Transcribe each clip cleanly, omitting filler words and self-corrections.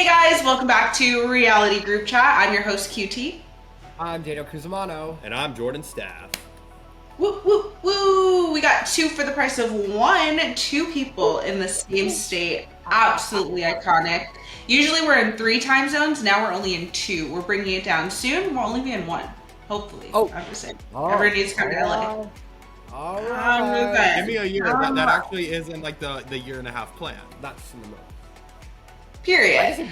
Hey guys, welcome back to Reality Group Chat. I'm your host QT. I'm Daniel Cusimano. And I'm Jordan Staff. Woo woo woo! We got two for the price of one. Two people in the same state. Absolutely iconic. Usually we're in 3 time zones. Now we're only in 2. We're bringing it down soon. We'll only be in 1. Hopefully. Oh. I'm just saying. Oh. Everyone needs to come to LA. All I'm right. Give me a year. moving. That actually isn't like the year and a half plan. That's in the middle. Period.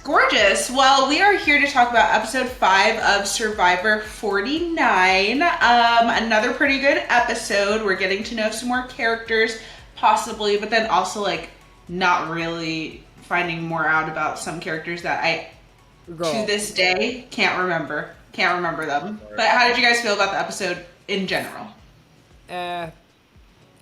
Gorgeous. Well, we are here to talk about episode 5 of Survivor 49. Another pretty good episode. We're getting to know some more characters, possibly, but then also like not really finding more out about some characters that I, to this day, can't remember. Can't remember them. But how did you guys feel about the episode in general?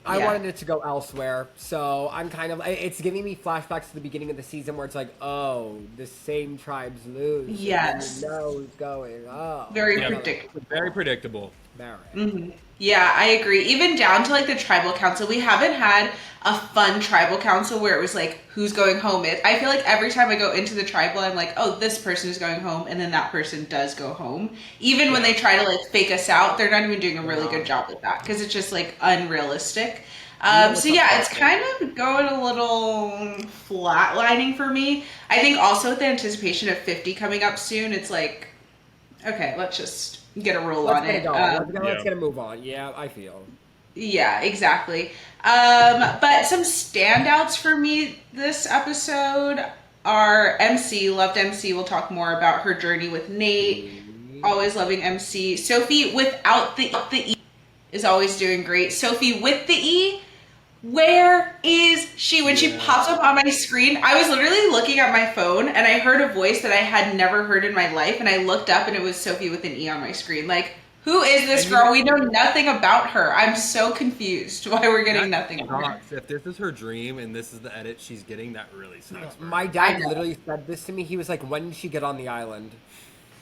I wanted it to go elsewhere, so I'm kind of, it's giving me flashbacks to the beginning of the season where it's like, oh, the same tribes lose. Yes. And you know who's going. Oh. Very predictable. Very predictable. Mm-hmm. Yeah, I agree. Even down to like the tribal council, we haven't had a fun tribal council where it was like, who's going home? I feel like every time I go into the tribal, I'm like, oh, this person is going home, and then that person does go home. Even when they try to like fake us out, they're not even doing a really good job with that because it's just like unrealistic. So yeah, it's kind of going a little flatlining for me. I think also with the anticipation of 50 coming up soon, it's like, okay, let's just get a roll on it. Let's get a move on. Yeah, I feel. Yeah, exactly. But some standouts for me this episode are MC. Loved MC. We'll talk more about her journey with Nate. Always loving MC. Sophie without the E is always doing great. Sophie with the E, where is she? When she pops up on my screen, I was literally looking at my phone and I heard a voice that I had never heard in my life, and I looked up and it was Sophie with an E on my screen. Like, who is this girl? We know nothing about her. I'm so confused why we're getting nothing about her. If this is her dream and this is the edit she's getting, that really sucks. My dad literally said this to me. He was like, when did she get on the island?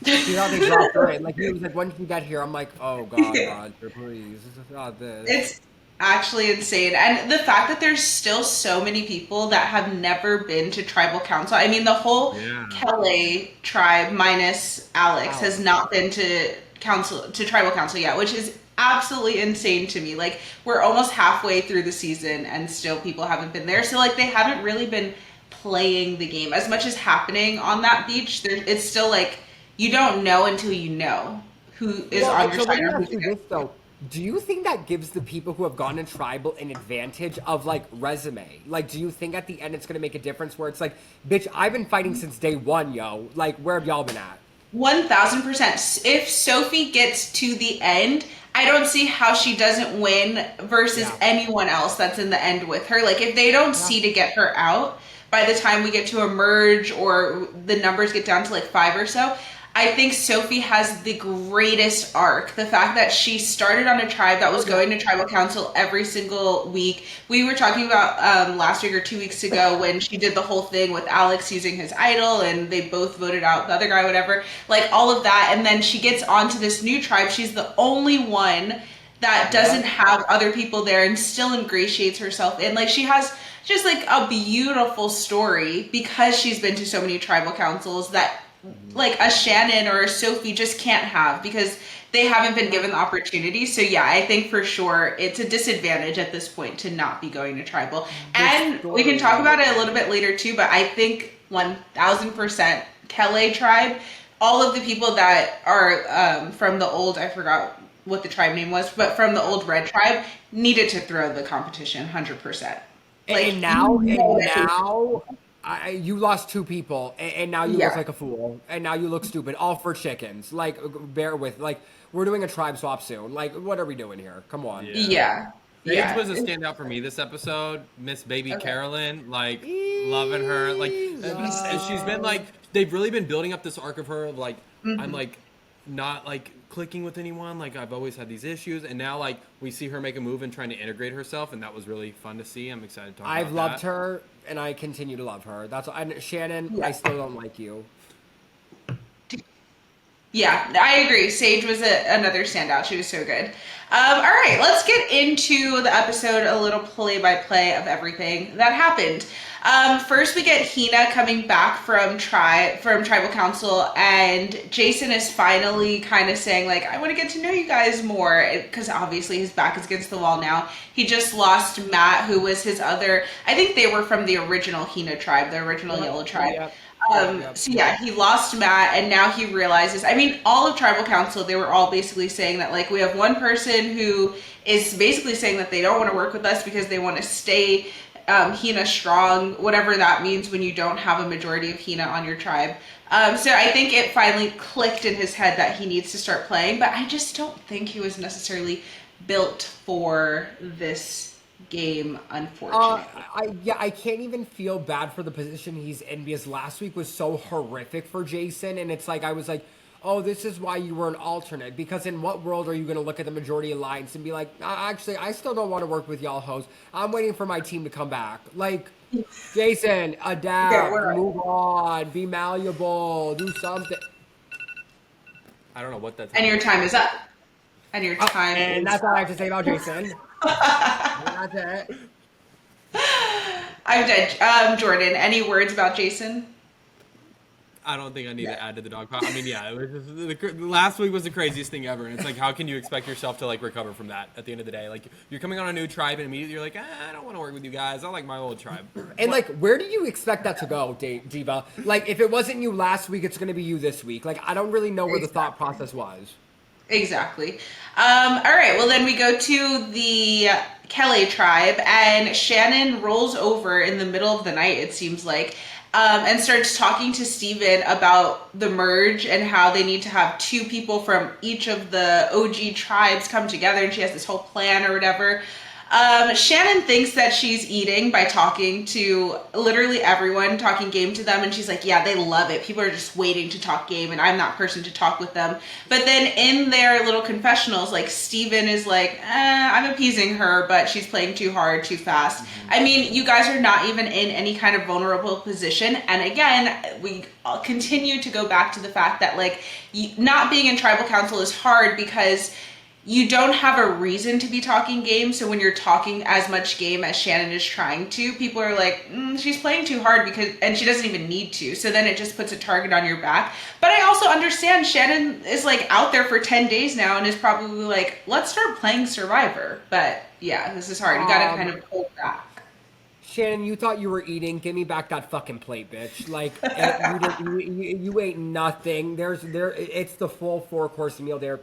See how they dropped her in. Like, he was like, when did she get here? I'm like, oh, God, Roger, please. This is not this. It's actually insane. And the fact that there's still so many people that have never been to tribal council. I mean, the whole Kelly tribe minus Alex has not been to tribal council yet, which is absolutely insane to me. Like, we're almost halfway through the season and still people haven't been there. So like, they haven't really been playing the game as much as happening on that beach. It's still like, you don't know until you know who is on your side. Let me ask you this, though. Do you think that gives the people who have gone to tribal an advantage of like resume? Like, do you think at the end it's gonna make a difference where it's like, bitch, I've been fighting since day one, yo. Like, where have y'all been at? 1000%. If Sophie gets to the end, I don't see how she doesn't win versus anyone else that's in the end with her. Like, if they don't see to get her out by the time we get to emerge or the numbers get down to like 5 or so, I think Sophie has the greatest arc. The fact that she started on a tribe that was going to tribal council every single week. We were talking about last week or 2 weeks ago when she did the whole thing with Alex using his idol and they both voted out the other guy, whatever. Like, all of that. And then she gets onto this new tribe. She's the only one that doesn't have other people there and still ingratiates herself in. Like, she has just like a beautiful story because she's been to so many tribal councils that like a Shannon or a Sophie just can't have because they haven't been given the opportunity. So yeah, I think for sure it's a disadvantage at this point to not be going to tribal. And we can talk about it a little bit later too, but I think 1000% Kelly tribe, all of the people that are from the old, I forgot what the tribe name was, but from the old red tribe needed to throw the competition 100%. Like, and now, you lost 2 people, and now you look like a fool, and now you look stupid, all for chickens. Like, bear with, like, we're doing a tribe swap soon. Like, what are we doing here? Come on. Yeah. Paige was a standout for me this episode. Miss Baby Carolyn, like, loving her. Like, and she's been, like, they've really been building up this arc of her of, like, I'm, like, not, like, clicking with anyone. Like, I've always had these issues. And now, like, we see her make a move and trying to integrate herself, and that was really fun to see. I'm excited to talk about that. I've loved her, and I continue to love her. That's and Shannon, I still don't like you. Yeah, I agree. Sage was another standout. She was so good. All right, let's get into the episode, a little play-by-play of everything that happened. First, we get Hina coming back from tribal council, and Jason is finally kind of saying like, "I want to get to know you guys more," because obviously his back is against the wall now. He just lost Matt, who was his other. I think they were from the original Hina tribe, the original Yellow tribe. Yep. So yeah, he lost Matt, and now he realizes. I mean, all of Tribal Council, they were all basically saying that like we have one person who is basically saying that they don't want to work with us because they want to stay Hina strong, whatever that means when you don't have a majority of Hina on your tribe. So I think it finally clicked in his head that he needs to start playing, but I just don't think he was necessarily built for this game, unfortunately. I can't even feel bad for the position he's in because last week was so horrific for Jason, and it's like I was like, oh, this is why you were an alternate. Because in what world are you going to look at the majority alliance and be like, actually, I still don't want to work with y'all hoes. I'm waiting for my team to come back. Like, Jason, adapt, move on, be malleable, do something. I don't know what that's. And your time is up. And your time and is that's all I have to say about Jason. That's it. I'm dead. Jordan, any words about Jason? I don't think I need to add to the dog pile. I mean, yeah, it was just, last week was the craziest thing ever, and it's like, how can you expect yourself to like recover from that at the end of the day? Like, you're coming on a new tribe, and immediately you're like, I don't want to work with you guys. I like my old tribe. And like, where do you expect that to go, Diva? Like, if it wasn't you last week, it's going to be you this week. Like, I don't really know where the thought process was. Exactly. All right. Well, then we go to the Kelly tribe, and Shannon rolls over in the middle of the night, it seems like, and starts talking to Steven about the merge and how they need to have two people from each of the OG tribes come together, and she has this whole plan or whatever. Shannon thinks that she's eating by talking to literally everyone, talking game to them, and she's like, yeah, they love it. People are just waiting to talk game, and I'm that person to talk with them. But then in their little confessionals, like, Steven is like, I'm appeasing her, but she's playing too hard, too fast. Mm-hmm. I mean, you guys are not even in any kind of vulnerable position, and again, we continue to go back to the fact that, like, not being in tribal council is hard because you don't have a reason to be talking game. So when you're talking as much game as Shannon is trying to, people are like, she's playing too hard and she doesn't even need to. So then it just puts a target on your back. But I also understand Shannon is like out there for 10 days now and is probably like, let's start playing Survivor. But yeah, this is hard. You got to kind of hold back. Shannon, you thought you were eating. Give me back that fucking plate, bitch. Like, you ate nothing. It's the full 4-course meal there.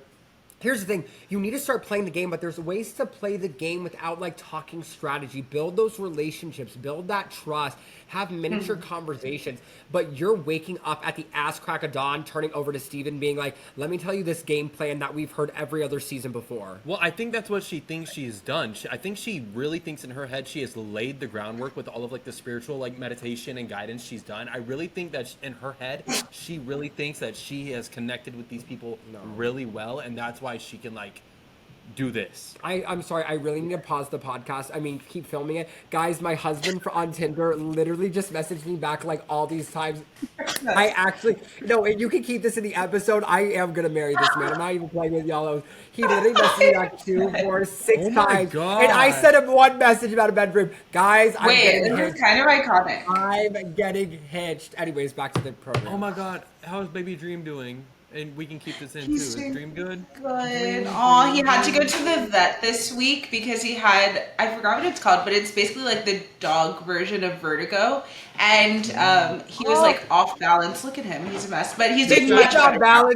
Here's the thing, you need to start playing the game, but there's ways to play the game without like talking strategy. Build those relationships, build that trust, have miniature conversations. But you're waking up at the ass crack of dawn, turning over to Steven being like, let me tell you this game plan that we've heard every other season before. Well, I think that's what she thinks she's done. I think she really thinks in her head she has laid the groundwork with all of like the spiritual like meditation and guidance she's done. I really think that in her head, she really thinks that she has connected with these people really well, and that's why she can like do this. I'm sorry, I really need to pause the podcast. I mean, keep filming it. Guys, my husband on Tinder literally just messaged me back like all these times. I actually, no, you can keep this in the episode. I am going to marry this man. I'm not even playing with y'all. He literally messaged me like 2, 4, 6 times. God. And I sent him one message about a bedroom. Guys, I'm getting hitched. This is kind of iconic. I'm getting hitched. Anyways, back to the program. Oh my God. How's baby Dream doing? And we can keep this in too. Is Dream good? Good. Oh, he had to go to the vet this week because he had, I forgot what it's called, but it's basically like the dog version of vertigo. And he was like off balance. Look at him. He's a mess. But he's doing much better.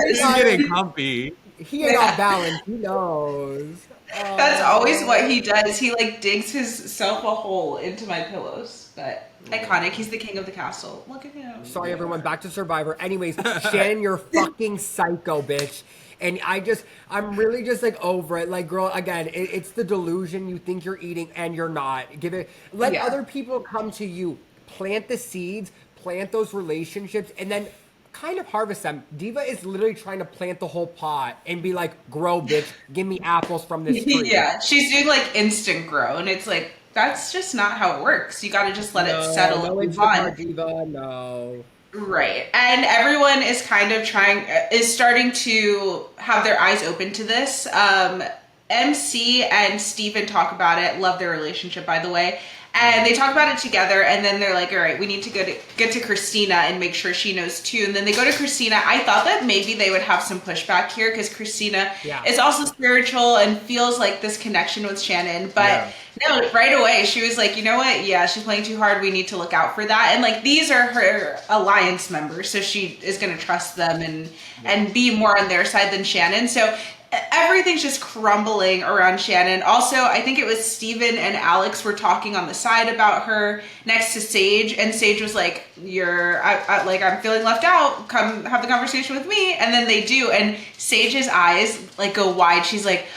He's getting comfy. He ain't off balance. He knows. That's always what he does. He like digs himself a hole into my pillows. But iconic. He's the king of the castle. Look at him. Sorry, everyone. Back to Survivor. Anyways, Shannon, you're fucking psycho, bitch. And I'm really just like over it. Like, girl, again, it's the delusion. You think you're eating and you're not. Let other people come to you. Plant the seeds, plant those relationships, and then kind of harvest them. Diva is literally trying to plant the whole pot and be like, grow, bitch. Give me apples from this tree. Yeah, she's doing like instant grow. And it's like, that's just not how it works. You got to just let it settle. No, it's not, Diva. No. Right. And everyone is kind of is starting to have their eyes open to this. MC and Steven talk about it, love their relationship, by the way. And they talk about it together, and then they're like, all right, we need to get to Christina and make sure she knows too. And then they go to Christina. I thought that maybe they would have some pushback here because Christina is also spiritual and feels like this connection with Shannon. But no, right away, she was like, you know what? Yeah, she's playing too hard. We need to look out for that. And like, these are her alliance members, so she is going to trust them and be more on their side than Shannon. So everything's just crumbling around Shannon. Also, I think it was Steven and Alex were talking on the side about her next to Sage, and Sage was like, I'm feeling left out. Come have the conversation with me. And then they do, and Sage's eyes like go wide. She's like,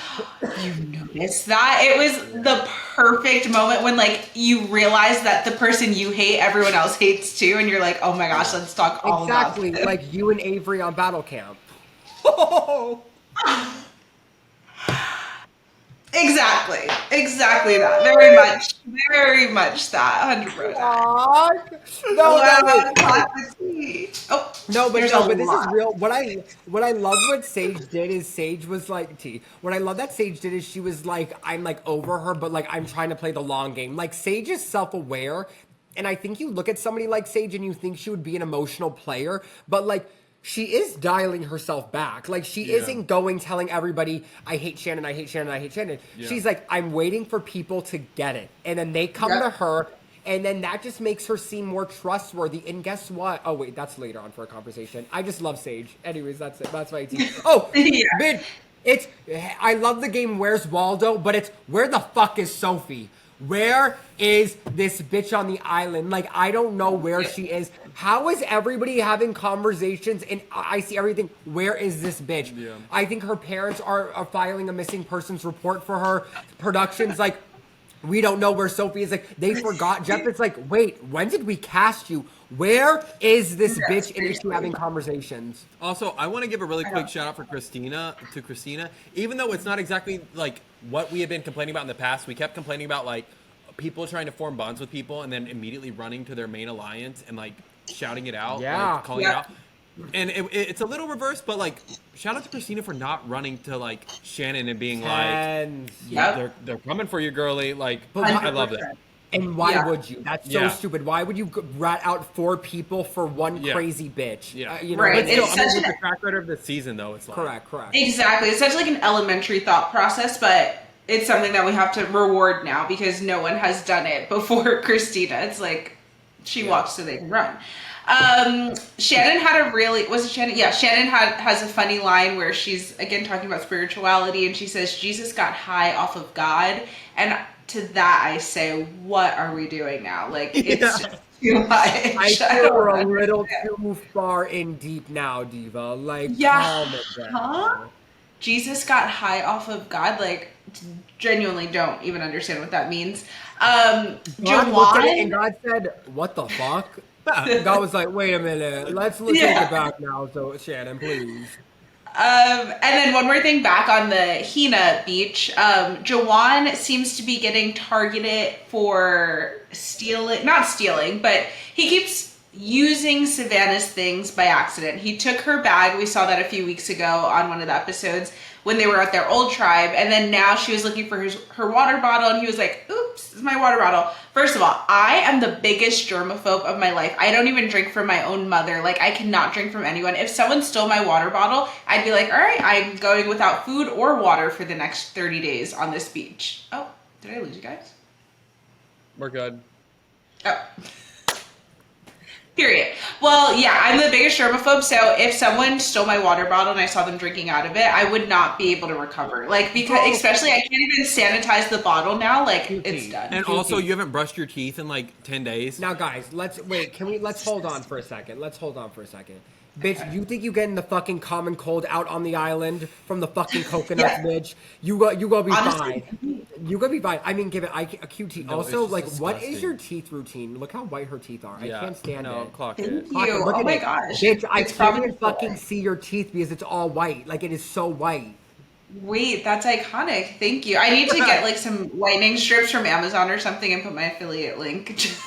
you noticed that? It was the perfect moment when like you realize that the person you hate, everyone else hates too, and you're like, oh my gosh, let's talk all about this. Exactly, like you and Avery on Battle Camp. Exactly that. Very much that. 100%. But this is real. What I love what Sage did is Sage was like What I love that Sage did is she was like, I'm like over her, but like I'm trying to play the long game. Like Sage is self-aware, and I think you look at somebody like Sage and you think she would be an emotional player, but like she is dialing herself back. Like, she isn't going telling everybody, I hate Shannon, I hate Shannon, I hate Shannon. Yeah. She's like, I'm waiting for people to get it. And then they come to her, and then that just makes her seem more trustworthy. And guess what? Oh, wait, that's later on for a conversation. I just love Sage. Anyways, that's it. That's my team. Oh, I love the game Where's Waldo, but it's where the fuck is Sophie? Where is this bitch on the island? Like, I don't know where she is. How is everybody having conversations and I see everything? Where is this bitch? Yeah. I think her parents are filing a missing persons report for her. Production's like, we don't know where Sophie is. Like, they forgot. Jeff is like, wait, when did we cast you? Where is this bitch? And is she having conversations? Also, I want to give a really quick shout out for Christina. Even though it's not exactly like what we had been complaining about in the past, we kept complaining about like people trying to form bonds with people and then immediately running to their main alliance and like shouting it out, like, calling it out. And it's a little reverse, but like shout out to Christina for not running to like Shannon and being like, they're coming for you, girly. Like, I love that. And why would you? That's so stupid. Why would you rat out 4 people for one crazy bitch? Yeah. You know, right. But still, with the track record of the season, though, it's like... Correct. Exactly. It's such like an elementary thought process, but it's something that we have to reward now because no one has done it before Christina. It's like she walks so they can run. Shannon had Shannon has a funny line where she's again talking about spirituality and she says Jesus got high off of God, and to that I say, what are we doing now? Like, it's just too much. I feel we're a little too far in deep now, Diva. Like, calm it down. Jesus got high off of God? Like, genuinely don't even understand what that means. God looked at it and God said, what the fuck? God was like, wait a minute, let's take it back now, so Shannon, please. And then one more thing back on the Hina beach. Jawan seems to be getting targeted for not stealing, but he keeps using Savannah's things by accident. He took her bag. We saw that a few weeks ago on one of the episodes when they were at their old tribe. And then now she was looking for her water bottle and he was like, oops, it's my water bottle. First of all, I am the biggest germaphobe of my life. I don't even drink from my own mother. Like, I cannot drink from anyone. If someone stole my water bottle, I'd be like, all right, I'm going without food or water for the next 30 days on this beach. Oh, did I lose you guys? We're good. Oh. Period. Well, yeah, I'm the biggest germaphobe, so if someone stole my water bottle and I saw them drinking out of it, I would not be able to recover. Like, because especially I can't even sanitize the bottle now. Like, it's done. And also, you haven't brushed your teeth in like 10 days. Now, guys, let's hold on for a second. Bitch, you think you getting the fucking common cold out on the island from the fucking coconuts, bitch? You gonna be fine. You gonna be fine. I mean, give it a QT. No, also, like, disgusting. What is your teeth routine? Look how white her teeth are. I can't stand it. Clock Thank it. you. Look Oh at my it. gosh. Bitch, I can't even fucking see your teeth because it's all white. Like, it is so white. Wait, that's iconic. Thank you. I need to get like some lightning strips from Amazon or something and put my affiliate link. Just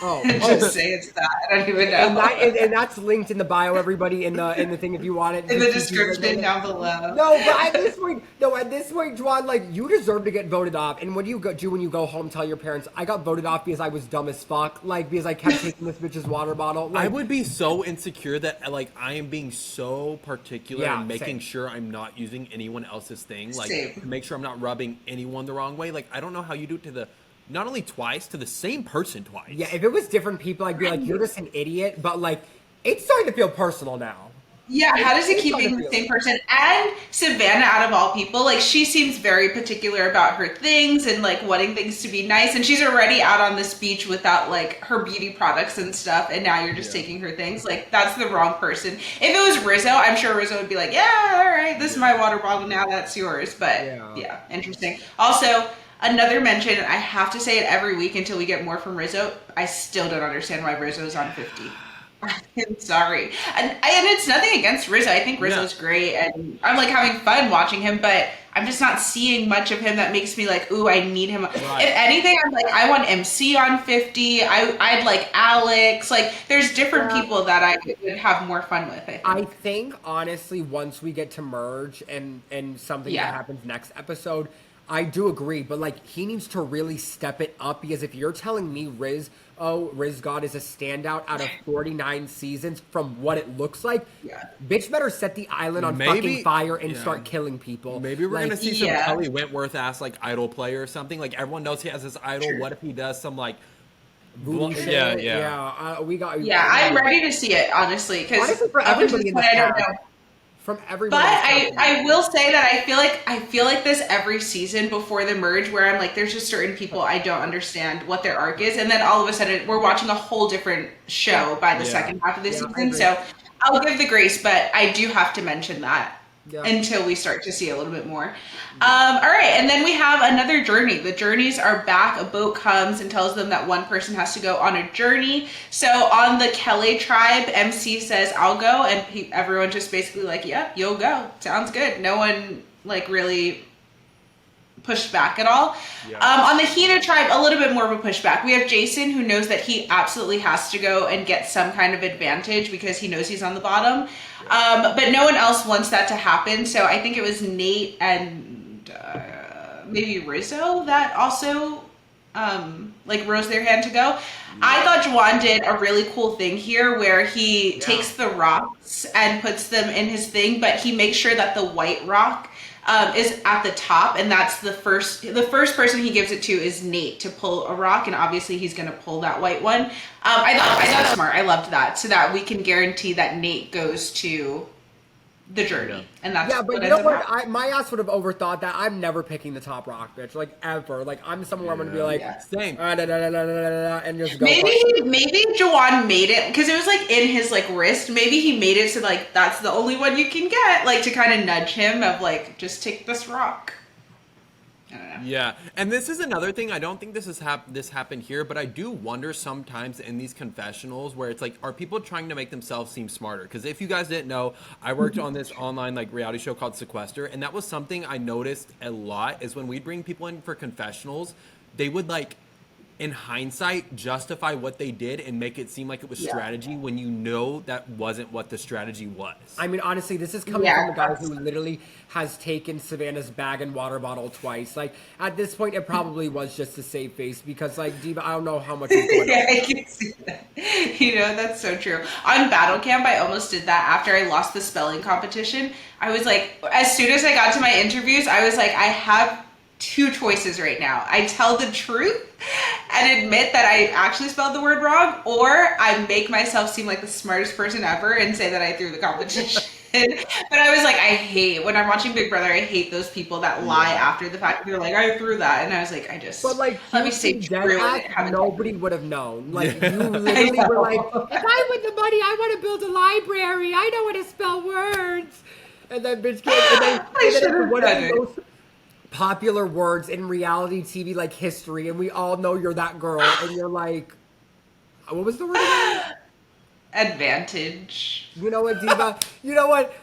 say it's that. I don't even know. And that's linked in the bio, everybody, in the thing if you want it. In the Just description down below. No, but at this point, Juan, like you deserve to get voted off. And when you go home, tell your parents, I got voted off because I was dumb as fuck, like because I kept taking this bitch's water bottle. Like, I would be so insecure that like I am being so particular and making sure I'm not using anyone else's thing, like to make sure I'm not rubbing anyone the wrong way. Like I don't know how you do it to the not only twice to the same person twice. Yeah, if it was different people, I'd be like, you're just an idiot. But like, it's starting to feel personal now. Yeah, how does it keep being the same person? And Savannah, out of all people, like she seems very particular about her things and like wanting things to be nice. And she's already out on this beach without like her beauty products and stuff. And now you're just taking her things. Like that's the wrong person. If it was Rizzo, I'm sure Rizzo would be like, yeah, all right, this is my water bottle now. That's yours. But yeah, interesting. Also, another mention, I have to say it every week until we get more from Rizzo. I still don't understand why Rizzo's on 50. I'm sorry. And it's nothing against Rizzo. I think Rizzo's great and I'm like having fun watching him, but I'm just not seeing much of him that makes me like, ooh, I need him. Right. If anything, I'm like, I want MC on 50. I'd like Alex. Like there's different people that I would have more fun with, I think honestly, once we get to merge and something that happens next episode, I do agree, but like he needs to really step it up because if you're telling me Riz God is a standout out of 49 seasons from what it looks like, bitch better set the island on fucking fire and start killing people. Maybe we're gonna see some Kelly Wentworth ass like idol player or something. Like everyone knows he has this idol. What if he does some like voodoo shit? I'm ready to see it honestly because up until this point I don't know. From everybody. But I will say that I feel like this every season before the merge where I'm like there's just certain people I don't understand what their arc is and then all of a sudden we're watching a whole different show by the second half of the season. So I'll give the grace, but I do have to mention that until we start to see a little bit more. All right, and then we have another journey. The journeys are back. A boat comes and tells them that one person has to go on a journey. So on the Kelly tribe, MC says, I'll go, and everyone just basically like, yeah, you'll go. Sounds good. No one like really pushed back at all. On the Hina tribe, a little bit more of a pushback. We have Jason who knows that he absolutely has to go and get some kind of advantage because he knows he's on the bottom. But no one else wants that to happen. So I think it was Nate and maybe Rizzo that also like rose their hand to go. I thought Juwan did a really cool thing here where he takes the rocks and puts them in his thing, but he makes sure that the white rock is at the top, and that's the first person he gives it to is Nate to pull a rock, and obviously he's going to pull that white one. I thought smart. I loved that, so that we can guarantee that Nate goes to the journey, and that's but you know what? My ass would have overthought that. I'm never picking the top rock, bitch. Like ever. Like I'm somewhere I'm gonna be like, same, and just go. Maybe Juwan made it because it was like in his like wrist. Maybe he made it so like that's the only one you can get, like to kind of nudge him of like just take this rock. I don't know. Yeah, and this is another thing. I don't think this happened here, but I do wonder sometimes in these confessionals where it's like, are people trying to make themselves seem smarter? Because if you guys didn't know, I worked on this online like reality show called Sequester, and that was something I noticed a lot. Is when we'd bring people in for confessionals, they would like, in hindsight, justify what they did and make it seem like it was strategy when you know that wasn't what the strategy was. I mean, honestly, this is coming from a guy who literally has taken Savannah's bag and water bottle twice. Like, at this point, it probably was just to save face because, like, Diva, I don't know how much is going on. I can see that. You know, that's so true. On Battle Camp, I almost did that after I lost the spelling competition. I was like, as soon as I got to my interviews, I was like, I have two choices right now. I tell the truth and admit that I actually spelled the word wrong, or I make myself seem like the smartest person ever and say that I threw the competition. But I was like, I hate, when I'm watching Big Brother, I hate those people that lie after the fact. They're like, I threw that. And I was like, but like, let me stay true. Nobody would have known. Like, you literally were like, if I win the money, I want to build a library. I know how to spell words. And then bitch came, what are those popular words in reality TV like history, and we all know you're that girl, and you're like, what was the word again? advantage. You know what, Diva? You know what?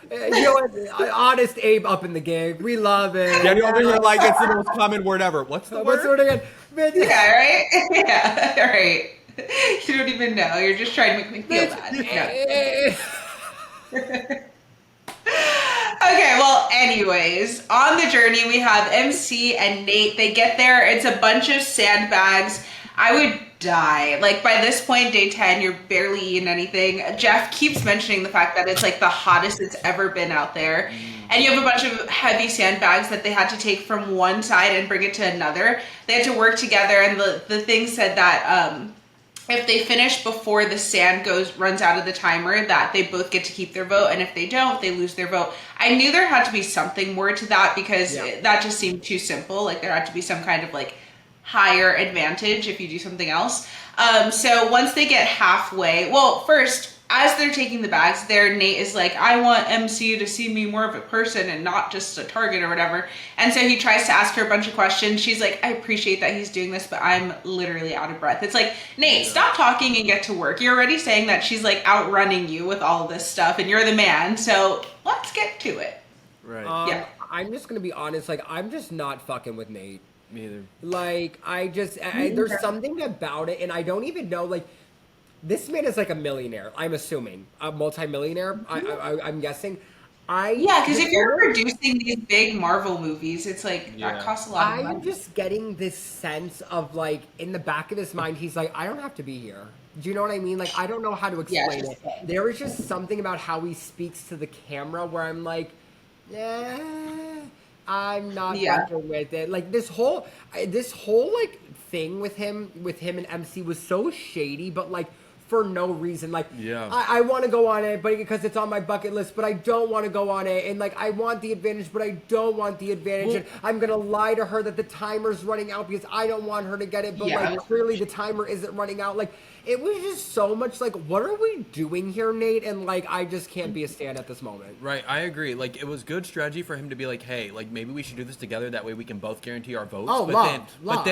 Honest Abe up in the game. We love it. Danny over here like it's the most common word ever. What's the What's the word? word again? Yeah, right? Yeah, right. You don't even know. You're just trying to make me feel bad. No. Okay, well, anyways, on the journey, we have MC and Nate. They get there. It's a bunch of sandbags. I would die. Like, by this point, day 10, you're barely eating anything. Jeff keeps mentioning the fact that it's, like, the hottest it's ever been out there. And you have a bunch of heavy sandbags that they had to take from one side and bring it to another. They had to work together, and the thing said that if they finish before the sand runs out of the timer, that they both get to keep their vote, and if they don't, they lose their vote. I knew there had to be something more to that because that just seemed too simple. Like, there had to be some kind of, like, higher advantage if you do something else. So once they get halfway, well, first, as they're taking the bags, Nate is like, I want MC to see me more of a person and not just a target or whatever. And so he tries to ask her a bunch of questions. She's like, I appreciate that he's doing this, but I'm literally out of breath. It's like, Nate, stop talking and get to work. You're already saying that she's like outrunning you with all of this stuff and you're the man. So let's get to it. Right. Yeah. I'm just going to be honest. Like, I'm just not fucking with Nate. Me either. Like, there's something about it, and I don't even know, like, this man is like a millionaire, I'm assuming. A multi-millionaire, I'm guessing. Because if you're producing these big Marvel movies, it's like, that costs a lot of money. I'm just getting this sense of, like, in the back of his mind, he's like, I don't have to be here. Do you know what I mean? Like, I don't know how to explain it. There is just something about how he speaks to the camera where I'm like, I'm not fucking with it. Like, this whole like thing with him and MC was so shady, but like for no reason. Like, I want to go on it, but because it's on my bucket list, but I don't want to go on it. And like, I want the advantage, but I don't want the advantage. And I'm gonna lie to her that the timer's running out because I don't want her to get it. But like, clearly the timer isn't running out. Like, it was just so much like, what are we doing here, Nate? And like, I just can't be a stan at this moment. Right, I agree. Like, it was good strategy for him to be like, hey, like, maybe we should do this together. That way we can both guarantee our votes. But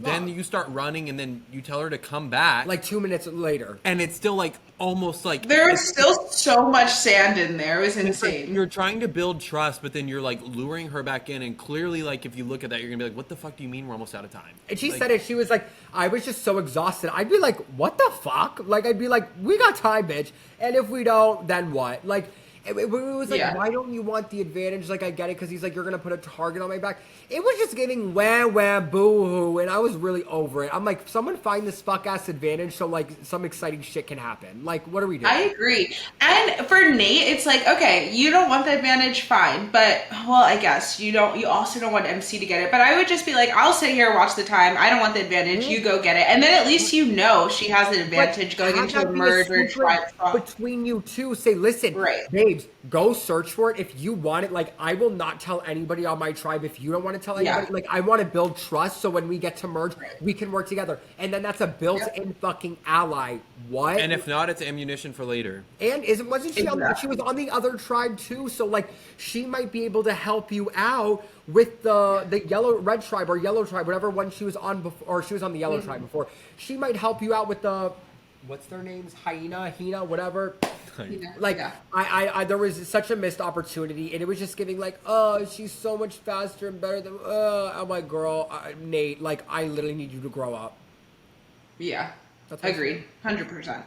then you start running and then you tell her to come back. Like 2 minutes later. And it's still like almost like... There was still so much sand in there. It was insane. Like you're trying to build trust, but then you're like luring her back in. And clearly, like, if you look at that, you're going to be like, what the fuck do you mean we're almost out of time? And she said it. She was like, I was just so exhausted. I'd be like, what the fuck? Like, I'd be like, we got time, bitch. And if we don't, then what? Like... It was like, why don't you want the advantage? Like, I get it, because he's like, you're going to put a target on my back. It was just giving wah, boo-hoo, and I was really over it. I'm like, someone find this fuck-ass advantage so, like, some exciting shit can happen. Like, what are we doing? I agree. And for Nate, it's like, okay, you don't want the advantage, fine. But, well, I guess you also don't want MC to get it. But I would just be like, I'll sit here, watch the time. I don't want the advantage. You go get it. And then at least you know she has an advantage going into a merge or tribe. Between you two, say, listen, babes, go search for it. If you want it, like, I will not tell anybody on my tribe if you don't want to tell anybody. Like, I want to build trust so when we get to merge, we can work together. And then that's a built-in fucking ally. What? And if not, it's ammunition for later. And wasn't she she was on the other tribe too, so like she might be able to help you out with the red tribe or yellow tribe, whatever one she was on before, or she was on the yellow tribe before. She might help you out with the, what's their names? Hina, whatever. Like, I there was such a missed opportunity, and it was just giving like, oh, she's so much faster and better than, I'm like, girl, Nate, like, I literally need you to grow up. Yeah, agreed, 100%.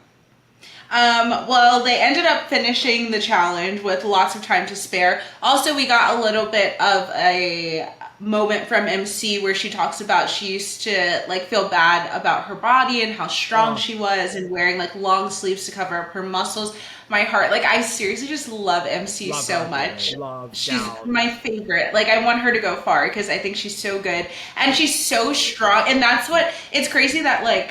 Well, they ended up finishing the challenge with lots of time to spare. Also, we got a little bit of a moment from MC where she talks about she used to like feel bad about her body and how strong she was and wearing like long sleeves to cover up her muscles. My heart, like, I seriously just love MC so much. She's my favorite. Like, I want her to go far because I think she's so good and she's so strong. And that's what, it's crazy that like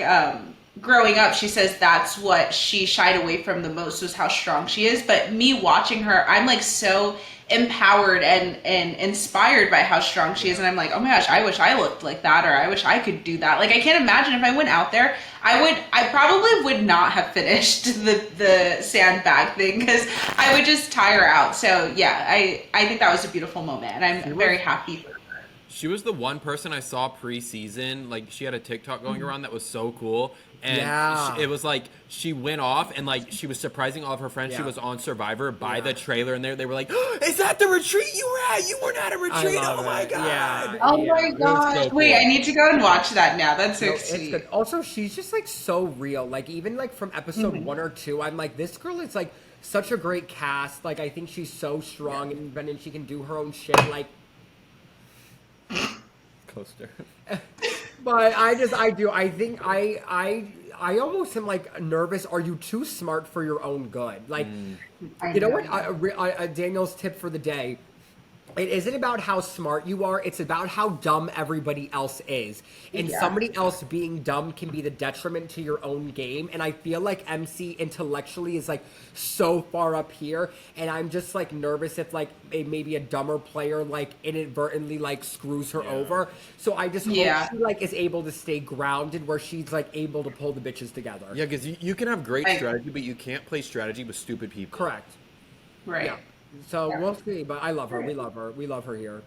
growing up, she says that's what she shied away from the most was how strong she is. But me watching her, I'm like so empowered and inspired by how strong she is, and I'm like, oh my gosh, I wish I looked like that, or I wish I could do that. Like, I can't imagine if I went out there, I probably would not have finished the sandbag thing because I would just tire out. So yeah, I think that was a beautiful moment, and I'm very happy for her. She was the one person I saw preseason. Like, she had a TikTok going around that was so cool. And it was like she went off and like she was surprising all of her friends. She was on Survivor by the trailer, and they were like, oh, "Is that the retreat you were at? You weren't at a retreat! Oh my god! Yeah. Oh my gosh! So cool. Wait, I need to go and watch that now. That's so It's sweet. good. Also, she's just like so real. Like even like from episode 1 or 2, I'm like, this girl is like such a great cast. Like I think she's so strong and independent. She can do her own shit. Like. Coaster. But I think I almost am like nervous. Are you too smart for your own good? Like, you know what? Daniel's tip for the day. It isn't about how smart you are. It's about how dumb everybody else is. And somebody else being dumb can be the detriment to your own game. And I feel like MC intellectually is like so far up here. And I'm just like nervous if like maybe a dumber player like inadvertently like screws her over. So I just hope she like is able to stay grounded where she's like able to pull the bitches together. Yeah, because you can have great strategy, but you can't play strategy with stupid people. Correct. Right. Yeah. So we'll see, but I love her. We love her. We love her here.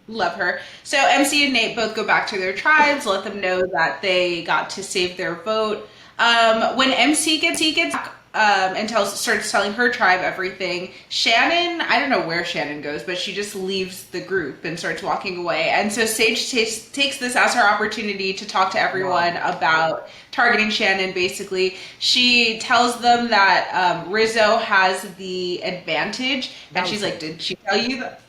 Love her. So MC and Nate both go back to their tribes, let them know that they got to save their vote. When MC gets and starts telling her tribe everything, Shannon, I don't know where Shannon goes, but she just leaves the group and starts walking away. And so Sage takes this as her opportunity to talk to everyone about targeting Shannon, basically. She tells them that Rizzo has the advantage, and she's like, did she tell you that?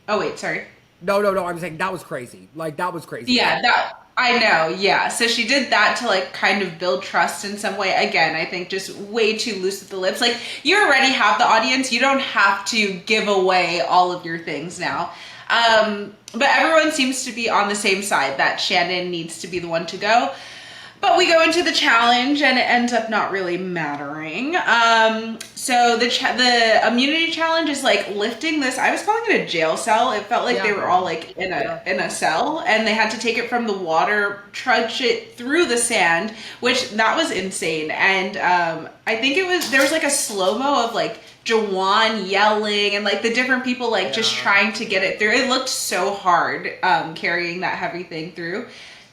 Oh, wait, sorry. No, I'm saying that was crazy. Like, that was crazy. Yeah, I know, yeah. So she did that to, like, kind of build trust in some way. Again, I think just way too loose with the lips. Like, you already have the audience. You don't have to give away all of your things now. But everyone seems to be on the same side, that Shannon needs to be the one to go. But we go into the challenge, and it ends up not really mattering. So the immunity challenge is like lifting this. I was calling it a jail cell. It felt like they were all like in a cell, and they had to take it from the water, trudge it through the sand, which that was insane. And I think there was like a slow mo of like Jawan yelling and like the different people like just trying to get it through. It looked so hard carrying that heavy thing through.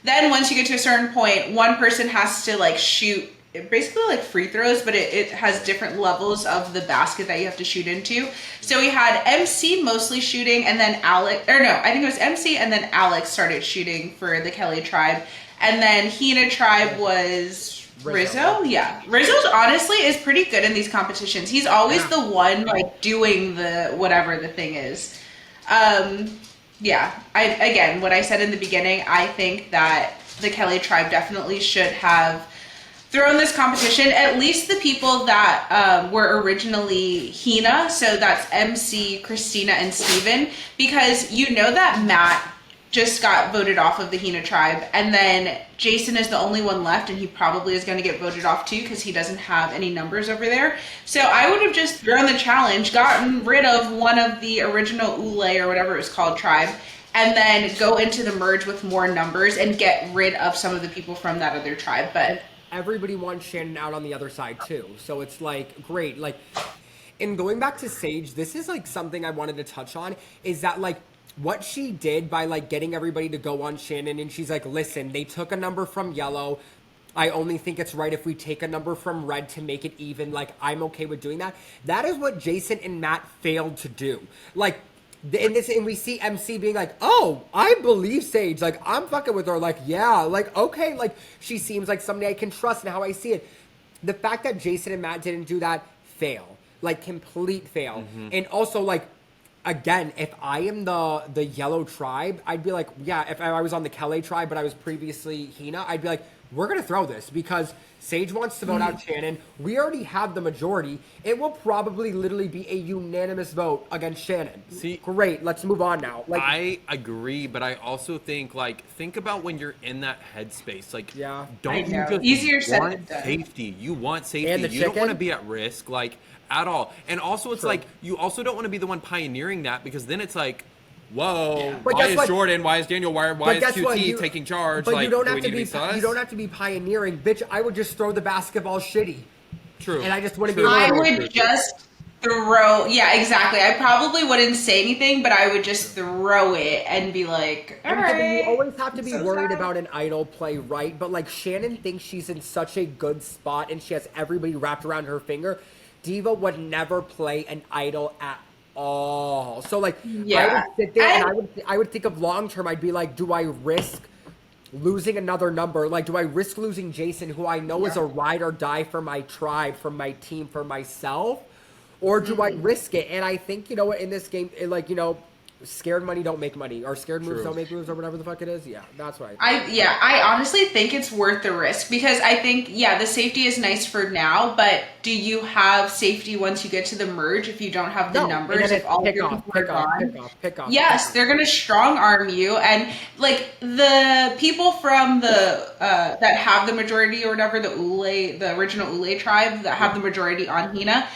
Then once you get to a certain point, one person has to like shoot basically like free throws, but it has different levels of the basket that you have to shoot into. So we had MC mostly shooting, and then I think it was MC and then Alex started shooting for the Kelly tribe. And then Hina tribe was Rizzo. Yeah. Rizzo's honestly is pretty good in these competitions. He's always the one like doing the whatever the thing is. Again, what I said in the beginning, I think that the Kelly tribe definitely should have thrown this competition, at least the people that were originally Hina, so that's MC, Christina, and Steven, because you know that Matt just got voted off of the Hina tribe, and then Jason is the only one left, and he probably is going to get voted off too because he doesn't have any numbers over there. So I would have just thrown the challenge, gotten rid of one of the original Ule or whatever it was called tribe, and then go into the merge with more numbers and get rid of some of the people from that other tribe. But everybody wants Shannon out on the other side too, so it's like great. Like, and going back to Sage, this is like something I wanted to touch on, is that like what she did by like getting everybody to go on Shannon, and she's like, listen, they took a number from yellow. I only think it's right if we take a number from red to make it even. Like, I'm okay with doing that. That is what Jason and Matt failed to do. Like, and we see MC being like, oh, I believe Sage. Like, I'm fucking with her. Like, yeah, like, okay. Like, she seems like somebody I can trust and how I see it. The fact that Jason and Matt didn't do that, fail. Like, complete fail. Mm-hmm. And also, like, again, if I am the yellow tribe, I'd be like, yeah, if I was on the Kelly tribe, but I was previously Hina, I'd be like, we're going to throw this because Sage wants to vote out Shannon. We already have the majority. It will probably literally be a unanimous vote against Shannon. See, great. Let's move on now. Like, I agree, but I also think about when you're in that headspace. Like, don't you just easier said than want done. safety? You want safety. You don't want to be at risk, like, at all. And also, it's like, you also don't want to be the one pioneering that, because then it's like, whoa, why is Jordan? Why is Daniel? Why is QT taking charge? But like, you don't have to be. You don't have to be pioneering, bitch. I would just throw the basketball shitty. True. And I just want to be. I would just Yeah, exactly. I probably wouldn't say anything, but I would just throw it and be like, all And Kevin, you right. always have to I'm be so worried sad. about an idol play, right? But like Shannon thinks she's in such a good spot and she has everybody wrapped around her finger. Diva would never play an idol at all. So like I would Yeah. sit there and And I would think of long term. I'd be like, do I risk losing another number? Like, do I risk losing Jason, who I know is a ride or die for my tribe, for my team, for myself? Or do I risk it? And I think, you know what, in this game, like, you know, scared money don't make money, or scared moves True. don't make moves, or whatever the fuck it is. Yeah, that's right. I honestly think it's worth the risk because I think, yeah, the safety is nice for now, but do you have safety once you get to the merge if you don't have the No, and numbers, then if it's all of pick your off, people are pick off, gone? pick off, pick off. Yes, Pick off. they're gonna strong arm you, and like the people from the that have the majority or whatever, the original Ule tribe that have the majority on Hina,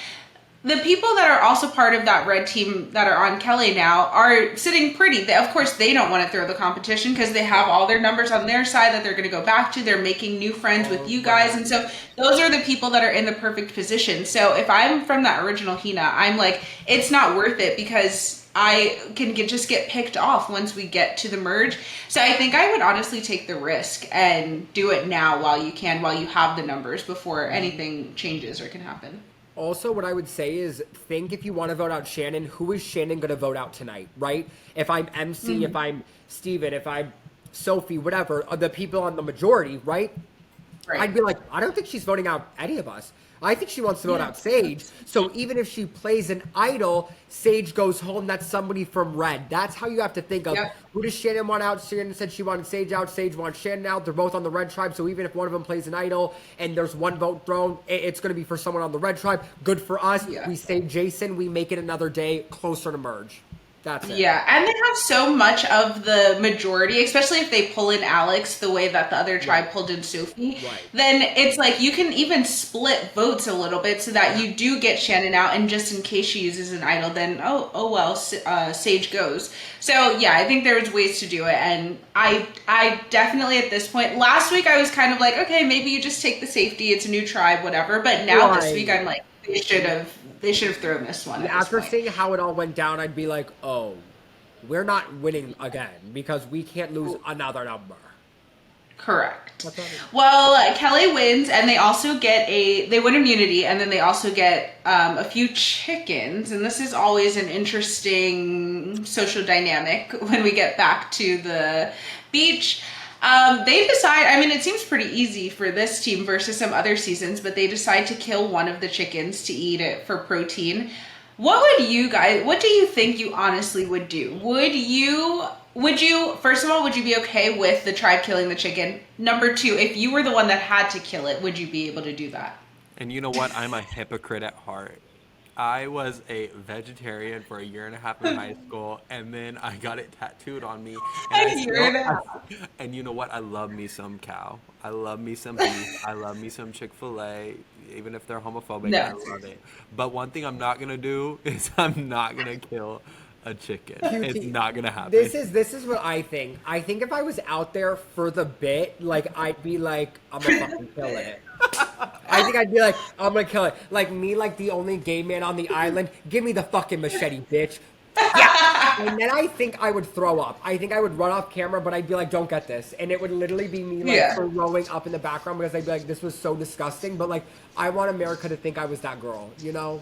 the people that are also part of that red team that are on Kelly now are sitting pretty. Of course, they don't want to throw the competition because they have all their numbers on their side that they're going to go back to. They're making new friends with you guys. And so those are the people that are in the perfect position. So if I'm from that original Hina, I'm like, it's not worth it because I can just get picked off once we get to the merge. So I think I would honestly take the risk and do it now while you can, while you have the numbers before anything changes or can happen. Also, what I would say is think if you want to vote out Shannon, who is Shannon going to vote out tonight, right? If I'm MC, if I'm Steven, if I'm Sophie, whatever, the people on the majority, right? Right. I'd be like, I don't think she's voting out any of us. I think she wants to vote out Sage. So even if she plays an idol, Sage goes home. That's somebody from Red. That's how you have to think of who does Shannon want out. Shannon said she wanted Sage out. Sage wants Shannon out. They're both on the Red tribe. So even if one of them plays an idol and there's one vote thrown, it's going to be for someone on the Red tribe. Good for us. Yeah. We save Jason. We make it another day closer to merge. That's it. Yeah, and they have so much of the majority, especially if they pull in Alex the way that the other tribe pulled in Sophie. Right. Then it's like you can even split votes a little bit so that you do get Shannon out, and just in case she uses an idol, then oh well, Sage goes. So yeah, I think there's ways to do it, and I definitely at this point. Last week I was kind of like, okay, maybe you just take the safety. It's a new tribe, whatever. But now this week I'm like, they should have thrown this one. After seeing how it all went down, I'd be like, oh, we're not winning again because we can't lose another number. Correct. Well, Kelly wins, and they also get they win immunity, and then they also get a few chickens, and this is always an interesting social dynamic when we get back to the beach. They decide, I mean, it seems pretty easy for this team versus some other seasons, but they decide to kill one of the chickens to eat it for protein. What do you think you honestly would do? First of all, would you be okay with the tribe killing the chicken? Number two, if you were the one that had to kill it, would you be able to do that? And you know what? I'm a hypocrite at heart. I was a vegetarian for a year and a half in high school, and then I got it tattooed on me. And you know what? I love me some cow. I love me some beef. I love me some Chick-fil-A. Even if they're homophobic, I love it. But one thing I'm not going to do is I'm not going to kill a chicken. It's not going to happen. This is what I think. I think if I was out there for the bit, like, I'd be like, I'm gonna fucking kill it. I think I'd be like, I'm gonna kill it. Like me, like the only gay man on the island. Give me the fucking machete, bitch. Yeah. And then I think I would throw up. I think I would run off camera, but I'd be like, don't get this. And it would literally be me like throwing up in the background because I'd be like, this was so disgusting. But like, I want America to think I was that girl, you know?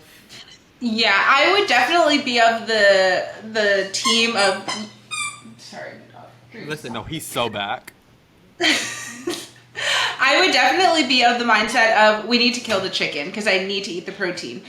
Yeah, I would definitely be of the team of. Sorry, listen, no, he's so back. I would definitely be of the mindset of we need to kill the chicken because I need to eat the protein.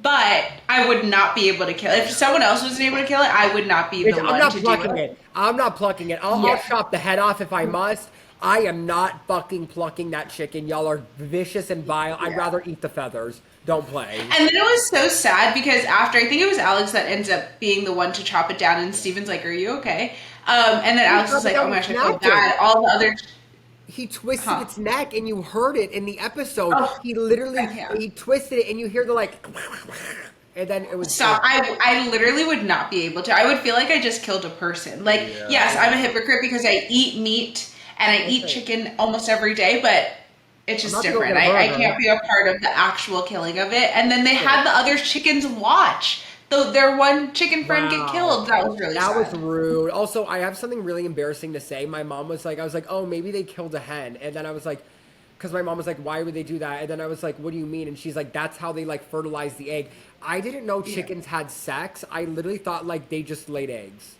But I would not be able to kill it. If someone else wasn't able to kill it, I would not be the one to do it. I'm not plucking it. I'm not plucking it. I'll chop the head off if I must. I am not fucking plucking that chicken. Y'all are vicious and vile. I'd rather eat the feathers. Don't play. And then it was so sad because after, I think it was Alex that ends up being the one to chop it down, and Steven's like, are you okay? And then Alex was like, oh my gosh, I feel bad. All the other... He twisted its neck, and you heard it in the episode. He literally, he twisted it, and you hear the like... And then it was... Stop. I literally would not be able to. I would feel like I just killed a person. Like, yes, I'm a hypocrite because I eat meat, and I eat chicken almost every day, but It's I'm just about to go different. get a I burger. can't be a part of the actual killing of it. And then they had the other chickens watch. Though their one chicken friend get Wow. killed. That was really That was sad. rude. Also, I have something really embarrassing to say. My mom was like, I was like, oh, maybe they killed a hen. And then I was like, because my mom was like, why would they do that? And then I was like, what do you mean? And she's like, that's how they like fertilize the egg. I didn't know Yeah. chickens had sex. I literally thought like they just laid eggs.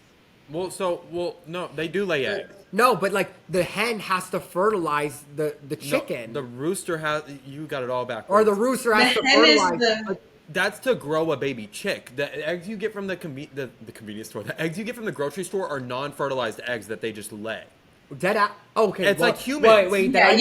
No, they do lay eggs. No, but like the hen has to fertilize the chicken. No, the rooster has. You got it all Or backwards. the rooster The has to hen is fertilize. the Like, That's to grow a baby chick. The eggs you get from the convenience store, the eggs you get from the grocery store are non-fertilized eggs that they just lay. dead out. Okay, It's like humans. Wait, Yeah,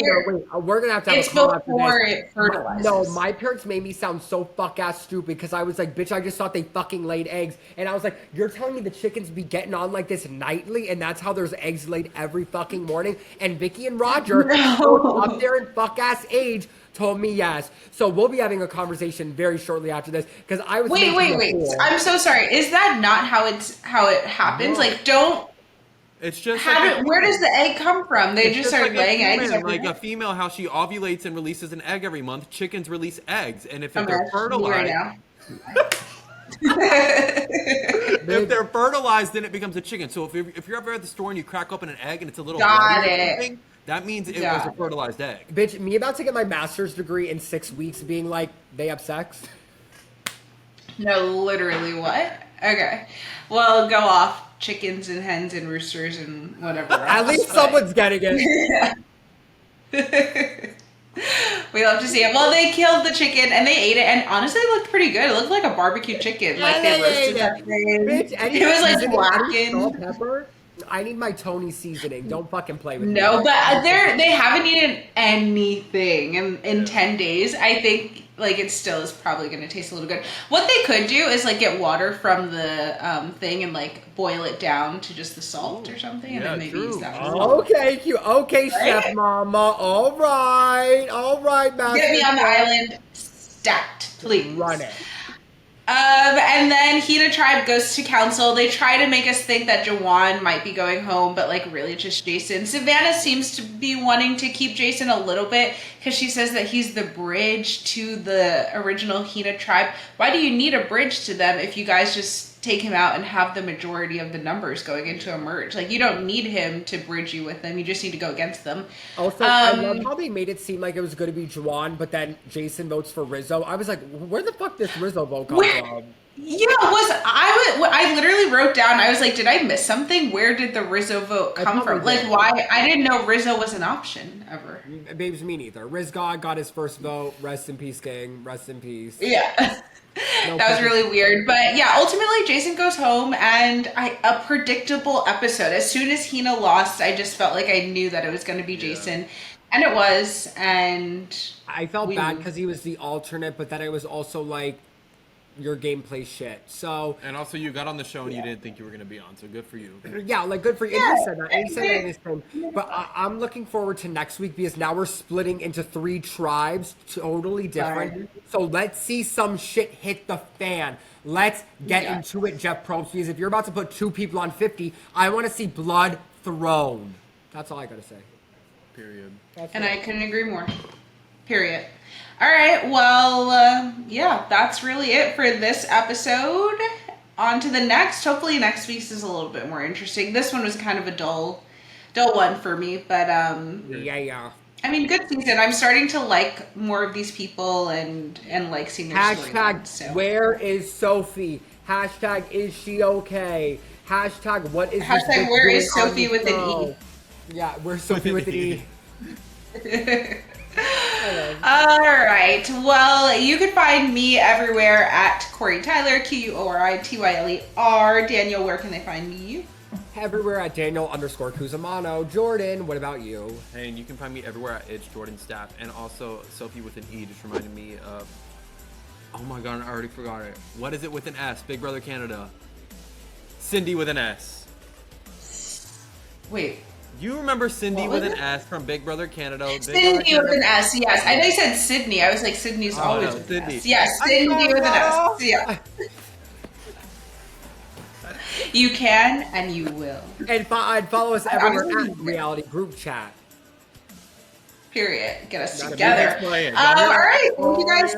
we're gonna have to have it's a call after before this. it fertilizes. No, my parents made me sound so fuck ass stupid because I was like, bitch, I just thought they fucking laid eggs. And I was like, you're telling me the chickens be getting on like this nightly and that's how there's eggs laid every fucking morning? And Vicky and Roger, No. up there in fuck ass age, told me yes. So we'll be having a conversation very shortly after this because I was Wait. making a fool. I'm so sorry. Is that not how it happens? No. Like, don't. It's just Where does the egg come from? They it's just just are like a laying human, eggs every like day? a female, how she ovulates and releases an egg every month. Chickens release eggs, and if Oh they're gosh, me fertilized, right now. if they're fertilized, then it becomes a chicken. So if you're ever at the store and you crack open an egg and it's a little Got white or it. something, that means it Got was a it. fertilized egg. Bitch, me about to get my master's degree in 6 weeks being like, they have sex? No, literally what? Okay. Well, go off. Chickens and hens and roosters and whatever. At else, least but- someone's getting it. We love to see it. Well, they killed the chicken and they ate it, and honestly, it looked pretty good. It looked like a barbecue chicken. Like they roasted that thing. Bitch, It was like any salt, blackened. pepper. I need my Tony seasoning. Don't fucking play with me. No, but they haven't eaten anything in 10 days. I think like it still is probably going to taste a little good. What they could do is like get water from the thing and like boil it down to just the salt or something, and Yeah, then maybe true. use that. Okay, cute. Okay, Right? Chef Mama. All right, Master. Get me on the island stat, please. Run it. And then Hina Tribe goes to council. They try to make us think that Jawan might be going home, but like really just Jason. Savannah seems to be wanting to keep Jason a little bit because she says that he's the bridge to the original Hina Tribe. Why do you need a bridge to them if you guys just take him out and have the majority of the numbers going into a merge? Like, you don't need him to bridge you with them. You just need to go against them. Also, I love how they made it seem like it was going to be Juwan, but then Jason votes for Rizzo. I was like, where the fuck did this Rizzo vote come from? Yeah, I literally wrote down, I was like, did I miss something? Where did the Rizzo vote I come probably from? Like, did. why? I didn't know Rizzo was an option ever. Babes, me neither. Riz God got his first vote. Rest in peace, gang. Rest in peace. Yeah. No That was fucking- really weird. But yeah, ultimately Jason goes home and a predictable episode. As soon as Hina lost, I just felt like I knew that it was going to be Jason. And it was. And I felt we bad knew. because he was the alternate, but then it was also like, your gameplay shit. So, And also, you got on the show and you didn't think you were going to be on, so good for you. yeah, like good for you. Yeah, And you said that. And you said that in this thing. But I'm looking forward to next week because now we're splitting into 3 tribes, totally different. Right. So let's see some shit hit the fan. Let's get Yeah. into it, Jeff Probst, because if you're about to put 2 people on 50, I want to see blood thrown. That's all I gotta say. Period. That's And it. I couldn't agree more. Period. All right. Well, yeah, that's really it for this episode. On to the next. Hopefully next week's is a little bit more interesting. This one was kind of a dull one for me, but Yeah. I mean, good season. I'm starting to like more of these people and like seeing their storylines. Hashtag, So. where is Sophie? Hashtag, is she okay? Hashtag, what is this Hashtag, bitch where doing is on Sophie the with an show? Yeah, where's Sophie with an E? All right. Well, you can find me everywhere at Quori-Tyler, Quorityler. Daniel, where can they find you? Everywhere at Daniel_Cusimano. Jordan, what about you? And you can find me everywhere at It's Jordan Staff. And also, Sophie with an E just reminded me of... Oh my god, I already forgot it. What is it with an S? Big Brother Canada. Cindy with an S. Wait. You remember Cindy What with was an it? S from Big Brother Canada? Big Brother Cindy with Canada? an S, yes. I know you said Sydney. I was like, Sydney's Oh, always no, with Sydney. an S. Yes, Cindy with an S. Yeah. You can and you will. And follow us everywhere at Reality Group Chat. Period. Get us Gotta together. be playing. All right. Thank you guys.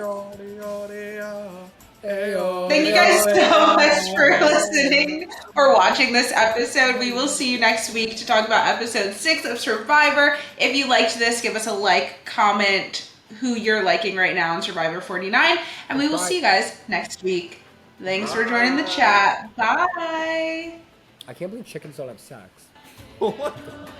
Thank you guys so much for listening or watching this episode. We will see you next week to talk about episode 6 of Survivor. If you liked this, give us a like, comment who you're liking right now in Survivor 49, and we will see you guys next week. Thanks for joining the chat. Bye. I can't believe chickens don't have sex. What the-